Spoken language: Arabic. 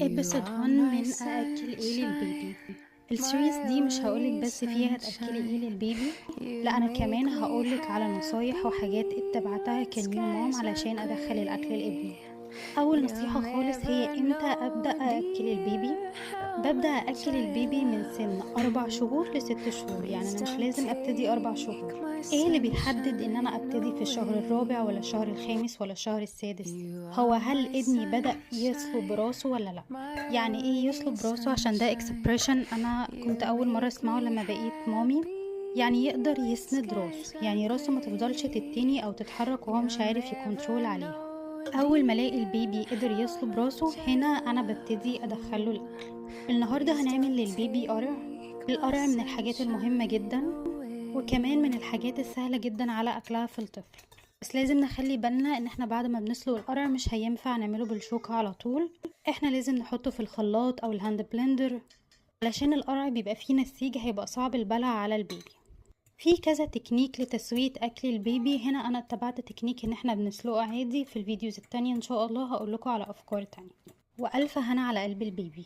ابسط 1 من أأكل ايه للبيبي. السيريز دي مش هقولك بس فيها تأكلي ايه للبيبي، لا انا كمان هقولك على نصايح وحاجات اتبعتها كنيو مام علشان ادخل الاكل لابني. اول نصيحة خالص هي امتى ابدأ اأكل البيبي. ببدأ أكل البيبي من سن 4 شهور ل6 شهور، يعني أنا مش لازم أبتدي 4 شهور. إيه اللي بيحدد إن أنا أبتدي في الشهر الرابع ولا الشهر الخامس ولا الشهر السادس؟ هو هل ابني بدأ يصلب راسه ولا لأ؟ يعني إيه يصلب راسه؟ عشان ده expression أنا كنت أول مرة أسمعه لما بقيت مامي. يعني يقدر يسند راسه، يعني راسه ما تفضلش تتني أو تتحرك وهو مش عارف يكنترول عليها. أول ما ألاقي البيبي قدر يصلب راسه، هنا أنا ببتدي أدخله الأكل. النهاردة هنعمل للبيبي قرع. القرع من الحاجات المهمة جدا، وكمان من الحاجات السهلة جدا على أكلها في الطفل. بس لازم نخلي بالنا ان احنا بعد ما بنسلق القرع مش هينفع نعمله بالشوكة على طول، احنا لازم نحطه في الخلاط او الهاند بلندر، علشان القرع بيبقى فيه نسيج هيبقى صعب البلع على البيبي. في كذا تكنيك لتسوية اكل البيبي، هنا انا اتبعت تكنيك ان احنا بنسلقه عادي، في الفيديوز التانية ان شاء الله هقولكوا على افكار تانية. والف هنا على قلب البيبي.